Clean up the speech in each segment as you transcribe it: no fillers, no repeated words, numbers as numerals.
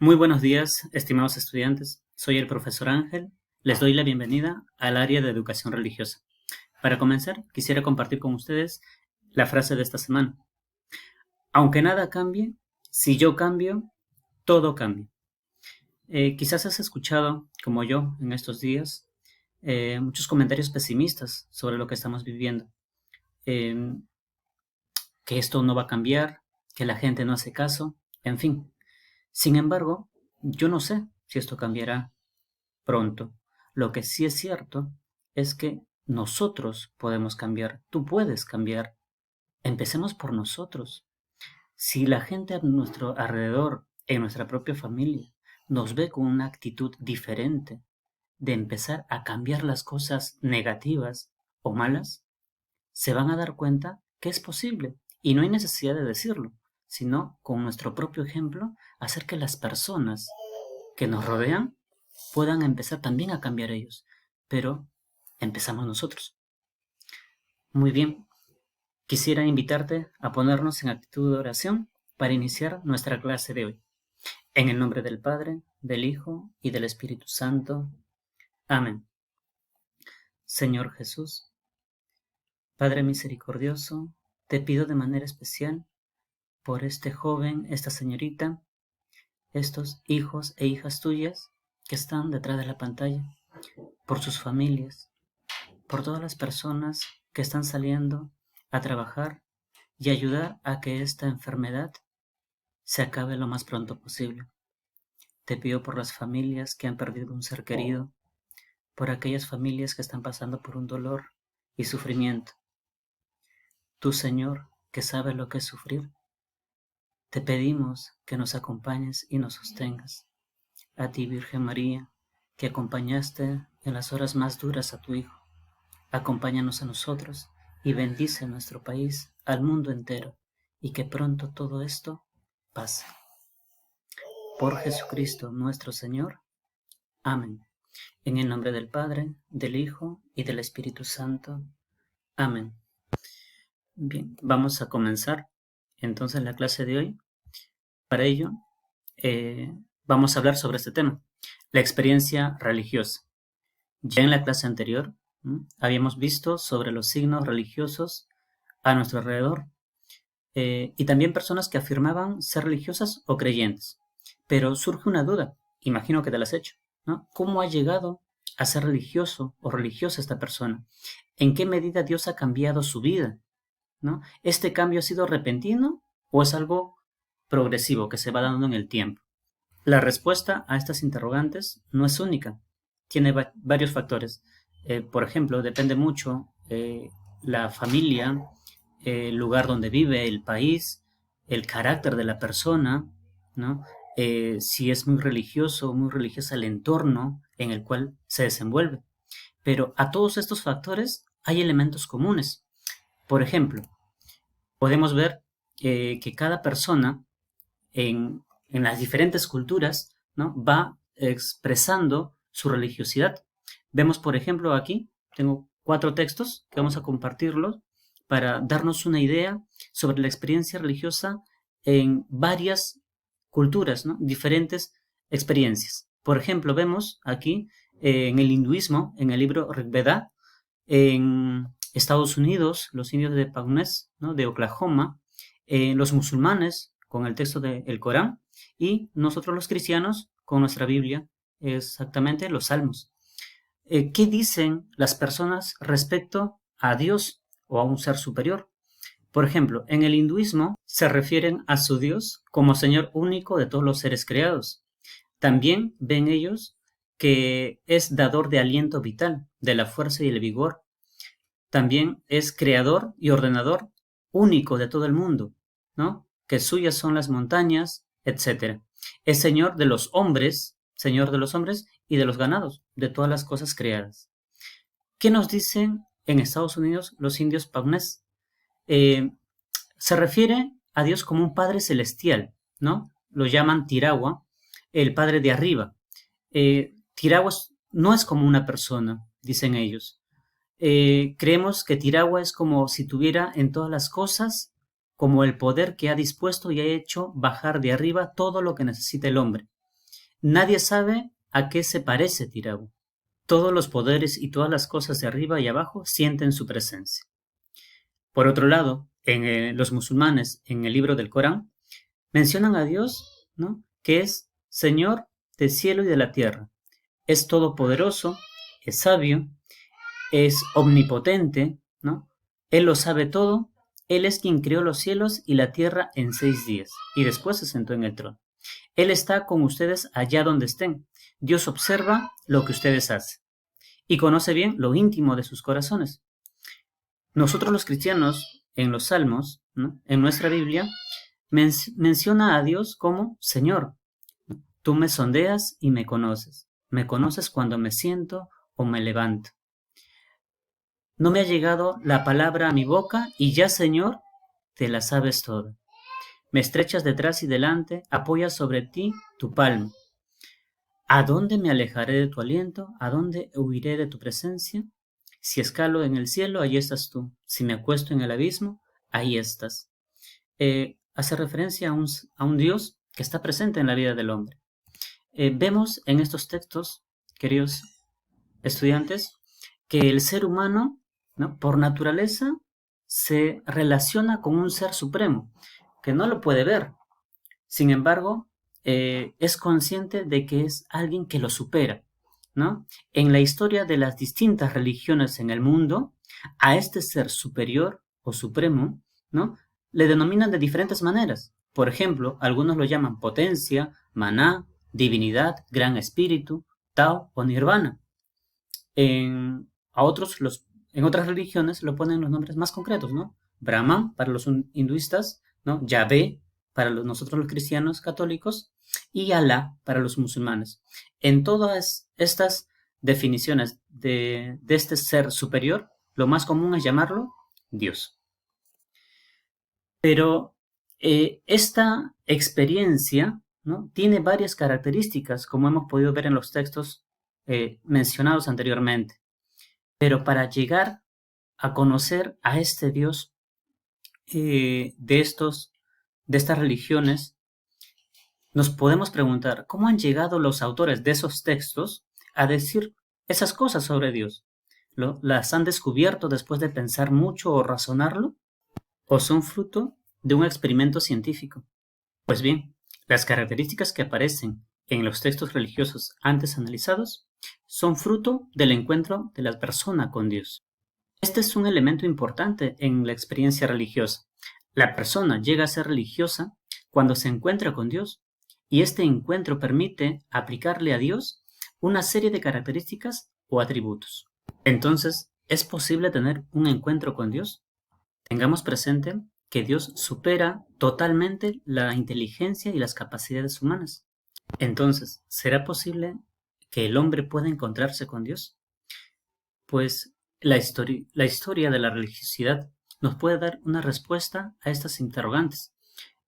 Muy buenos días, estimados estudiantes. Soy el profesor Ángel. Les doy la bienvenida al área de educación religiosa. Para comenzar, quisiera compartir con ustedes la frase de esta semana. Aunque nada cambie, si yo cambio, todo cambia. Quizás has escuchado, como yo, en estos días, muchos comentarios pesimistas sobre lo que estamos viviendo. Eh, que esto no va a cambiar, que la gente no hace caso, en fin. Sin embargo, yo no sé si esto cambiará pronto. Lo que sí es cierto es que nosotros podemos cambiar, tú puedes cambiar. Empecemos por nosotros. Si la gente a nuestro alrededor, en nuestra propia familia, nos ve con una actitud diferente de empezar a cambiar las cosas negativas o malas, se van a dar cuenta que es posible y no hay necesidad de decirlo, sino con nuestro propio ejemplo hacer que las personas que nos rodean puedan empezar también a cambiar ellos. Pero empezamos nosotros. Muy bien, quisiera invitarte a ponernos en actitud de oración para iniciar nuestra clase de hoy. En el nombre del Padre, del Hijo y del Espíritu Santo. Amén. Señor Jesús, Padre misericordioso, te pido de manera especial por este joven, esta señorita, estos hijos e hijas tuyas que están detrás de la pantalla, por sus familias, por todas las personas que están saliendo a trabajar y ayudar a que esta enfermedad se acabe lo más pronto posible. Te pido por las familias que han perdido un ser querido, por aquellas familias que están pasando por un dolor y sufrimiento. Tú, Señor, que sabes lo que es sufrir, te pedimos que nos acompañes y nos sostengas. A ti, Virgen María, que acompañaste en las horas más duras a tu Hijo, acompáñanos a nosotros y bendice nuestro país, al mundo entero, y que pronto todo esto pase. Por Jesucristo nuestro Señor. Amén. En el nombre del Padre, del Hijo y del Espíritu Santo. Amén. Bien, vamos a comenzar entonces la clase de hoy. Para ello, vamos a hablar sobre este tema, la experiencia religiosa. Ya en la clase anterior habíamos visto sobre los signos religiosos a nuestro alrededor y también personas que afirmaban ser religiosas o creyentes. Pero surge una duda, imagino que te la has hecho, ¿no? ¿Cómo ha llegado a ser religioso o religiosa esta persona? ¿En qué medida Dios ha cambiado su vida? ¿No? ¿Este cambio ha sido repentino o es algo progresivo que se va dando en el tiempo? La respuesta a estas interrogantes no es única, tiene varios factores. Por ejemplo, depende mucho la familia, el lugar donde vive, el país, el carácter de la persona, ¿no? Si es muy religioso o muy religiosa el entorno en el cual se desenvuelve. Pero a todos estos factores hay elementos comunes. Por ejemplo, podemos ver que cada persona en las diferentes culturas, ¿no? Va expresando su religiosidad. Vemos, por ejemplo, aquí, tengo 4 textos que vamos a compartirlos para darnos una idea sobre la experiencia religiosa en varias culturas, ¿no? Diferentes experiencias. Por ejemplo, vemos aquí en el hinduismo, en el libro Rig Veda, en Estados Unidos, los indios de Pawnee, ¿no? De Oklahoma, los musulmanes con el texto del Corán y nosotros los cristianos con nuestra Biblia, exactamente los Salmos. ¿Qué dicen las personas respecto a Dios o a un ser superior? Por ejemplo, en el hinduismo se refieren a su Dios como Señor único de todos los seres creados. También ven ellos que es dador de aliento vital, de la fuerza y el vigor. También es creador y ordenador único de todo el mundo, ¿no? Que suyas son las montañas, etc. Es Señor de los hombres y de los ganados, de todas las cosas creadas. ¿Qué nos dicen en Estados Unidos los indios Pawnee? Se refiere a Dios como un Padre celestial, ¿no? Lo llaman Tirawa, el Padre de arriba. Tirawa no es como una persona, dicen ellos. Creemos que Tirawa es como si tuviera en todas las cosas como el poder que ha dispuesto y ha hecho bajar de arriba todo lo que necesita el hombre. Nadie sabe a qué se parece Tirabu. Todos los poderes y todas las cosas de arriba y abajo sienten su presencia. Por otro lado, los musulmanes, en el libro del Corán, mencionan a Dios, ¿no?, que es Señor del cielo y de la tierra. Es todopoderoso, es sabio, es omnipotente, ¿no? Él lo sabe todo. Él es quien creó los cielos y la tierra en 6 días y después se sentó en el trono. Él está con ustedes allá donde estén. Dios observa lo que ustedes hacen y conoce bien lo íntimo de sus corazones. Nosotros los cristianos, en los Salmos, ¿no?, en nuestra Biblia, menciona a Dios como Señor. Tú me sondeas y me conoces. Me conoces cuando me siento o me levanto. No me ha llegado la palabra a mi boca y ya, Señor, te la sabes toda. Me estrechas detrás y delante, apoyas sobre ti tu palma. ¿A dónde me alejaré de tu aliento? ¿A dónde huiré de tu presencia? Si escalo en el cielo, ahí estás tú. Si me acuesto en el abismo, ahí estás. Hace referencia a un Dios que está presente en la vida del hombre. Vemos en estos textos, queridos estudiantes, que el ser humano, ¿no?, por naturaleza se relaciona con un ser supremo, que no lo puede ver. Sin embargo, es consciente de que es alguien que lo supera, ¿no? En la historia de las distintas religiones en el mundo, a este ser superior o supremo, ¿no?, le denominan de diferentes maneras. Por ejemplo, algunos lo llaman potencia, maná, divinidad, gran espíritu, Tao o nirvana. En otras religiones lo ponen los nombres más concretos, ¿no? Brahman para los hinduistas, ¿no? Yahvé para nosotros los cristianos católicos y Alá para los musulmanes. En todas estas definiciones de este ser superior, lo más común es llamarlo Dios. Pero esta experiencia, ¿no?, tiene varias características, como hemos podido ver en los textos mencionados anteriormente. Pero para llegar a conocer a este Dios de estas religiones, nos podemos preguntar cómo han llegado los autores de esos textos a decir esas cosas sobre Dios. ¿Las han descubierto después de pensar mucho o razonarlo? ¿O son fruto de un experimento científico? Pues bien, las características que aparecen en los textos religiosos antes analizados son fruto del encuentro de la persona con Dios. Este es un elemento importante en la experiencia religiosa. La persona llega a ser religiosa cuando se encuentra con Dios, y este encuentro permite aplicarle a Dios una serie de características o atributos. Entonces, ¿es posible tener un encuentro con Dios? Tengamos presente que Dios supera totalmente la inteligencia y las capacidades humanas. Entonces, ¿será posible que el hombre pueda encontrarse con Dios? Pues la historia de la religiosidad nos puede dar una respuesta a estas interrogantes.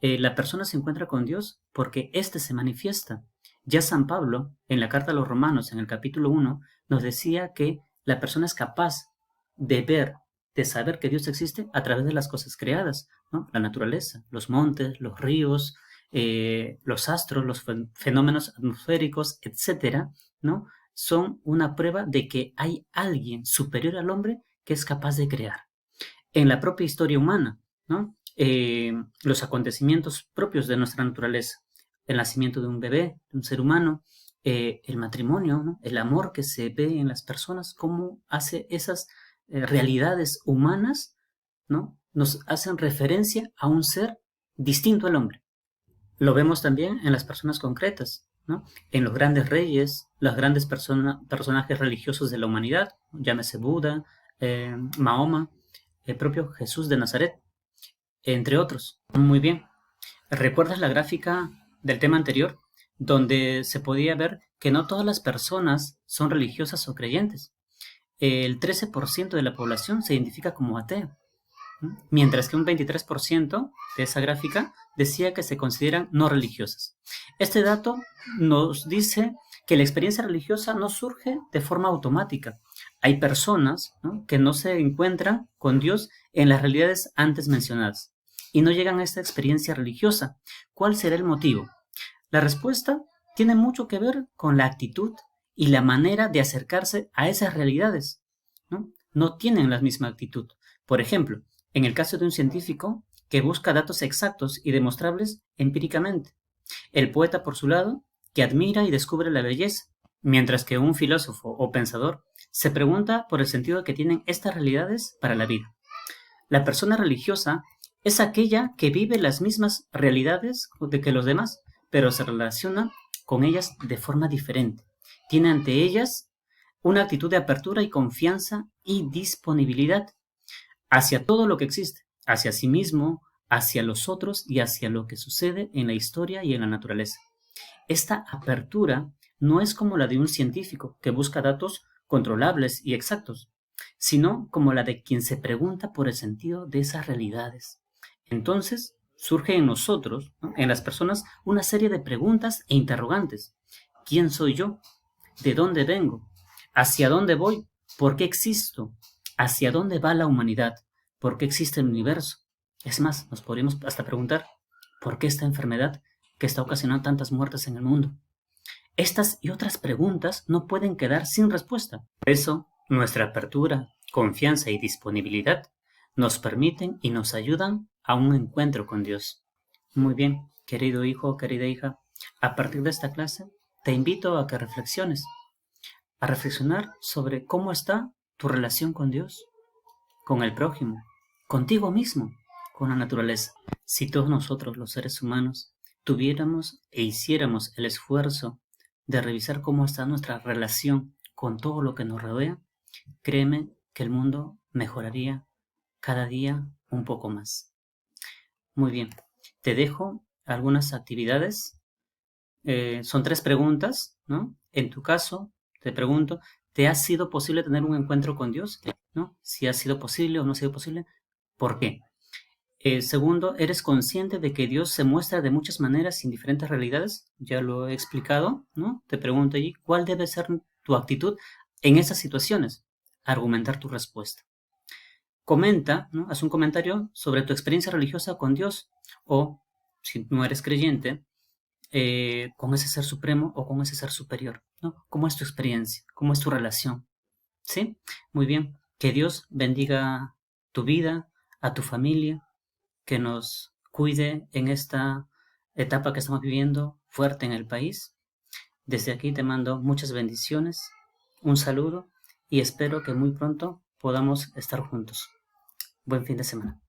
La persona se encuentra con Dios porque éste se manifiesta. Ya San Pablo, en la carta a los Romanos, en el capítulo 1, nos decía que la persona es capaz de ver, de saber que Dios existe a través de las cosas creadas, ¿no? La naturaleza, los montes, los ríos, los astros, los fenómenos atmosféricos, etcétera, ¿no?, son una prueba de que hay alguien superior al hombre que es capaz de crear. En la propia historia humana, ¿no?, los acontecimientos propios de nuestra naturaleza, el nacimiento de un bebé, de un ser humano, el matrimonio, ¿no?, el amor que se ve en las personas, cómo hace esas realidades humanas, ¿no?, nos hacen referencia a un ser distinto al hombre. Lo vemos también en las personas concretas, ¿no?, en los grandes reyes, los grandes personajes religiosos de la humanidad, llámese Buda, Mahoma, el propio Jesús de Nazaret, entre otros. Muy bien. ¿Recuerdas la gráfica del tema anterior, donde se podía ver que no todas las personas son religiosas o creyentes? El 13% de la población se identifica como ateo, mientras que un 23% de esa gráfica decía que se consideran no religiosas. Este dato nos dice que la experiencia religiosa no surge de forma automática. Hay personas, ¿no?, que no se encuentran con Dios en las realidades antes mencionadas y no llegan a esta experiencia religiosa. ¿Cuál será el motivo? La respuesta tiene mucho que ver con la actitud y la manera de acercarse a esas realidades, ¿no? No tienen la misma actitud. Por ejemplo, en el caso de un científico que busca datos exactos y demostrables empíricamente. El poeta, por su lado, que admira y descubre la belleza, mientras que un filósofo o pensador se pregunta por el sentido que tienen estas realidades para la vida. La persona religiosa es aquella que vive las mismas realidades que los demás, pero se relaciona con ellas de forma diferente. Tiene ante ellas una actitud de apertura y confianza y disponibilidad hacia todo lo que existe, hacia sí mismo, hacia los otros y hacia lo que sucede en la historia y en la naturaleza. Esta apertura no es como la de un científico que busca datos controlables y exactos, sino como la de quien se pregunta por el sentido de esas realidades. Entonces, surge en nosotros, ¿no?, en las personas, una serie de preguntas e interrogantes. ¿Quién soy yo? ¿De dónde vengo? ¿Hacia dónde voy? ¿Por qué existo? ¿Hacia dónde va la humanidad? ¿Por qué existe el universo? Es más, nos podríamos hasta preguntar, ¿por qué esta enfermedad que está ocasionando tantas muertes en el mundo? Estas y otras preguntas no pueden quedar sin respuesta. Por eso, nuestra apertura, confianza y disponibilidad nos permiten y nos ayudan a un encuentro con Dios. Muy bien, querido hijo, querida hija, a partir de esta clase te invito a que reflexiones, a reflexionar sobre cómo está tu relación con Dios, con el prójimo, contigo mismo, con la naturaleza. Si todos nosotros, los seres humanos, tuviéramos e hiciéramos el esfuerzo de revisar cómo está nuestra relación con todo lo que nos rodea, créeme que el mundo mejoraría cada día un poco más. Muy bien, te dejo algunas actividades. Son 3 preguntas, ¿no? En tu caso, te pregunto, ¿te ha sido posible tener un encuentro con Dios? ¿No? Si ha sido posible o no ha sido posible, ¿por qué? Segundo, ¿eres consciente de que Dios se muestra de muchas maneras en diferentes realidades? Ya lo he explicado, ¿no? Te pregunto allí, ¿cuál debe ser tu actitud en esas situaciones? Argumentar tu respuesta. Comenta, ¿no? Haz un comentario sobre tu experiencia religiosa con Dios o, si no eres creyente, con ese ser supremo o con ese ser superior, ¿no? ¿Cómo es tu experiencia? ¿Cómo es tu relación? ¿Sí? Muy bien. Que Dios bendiga tu vida, a tu familia, que nos cuide en esta etapa que estamos viviendo fuerte en el país. Desde aquí te mando muchas bendiciones, un saludo y espero que muy pronto podamos estar juntos. Buen fin de semana.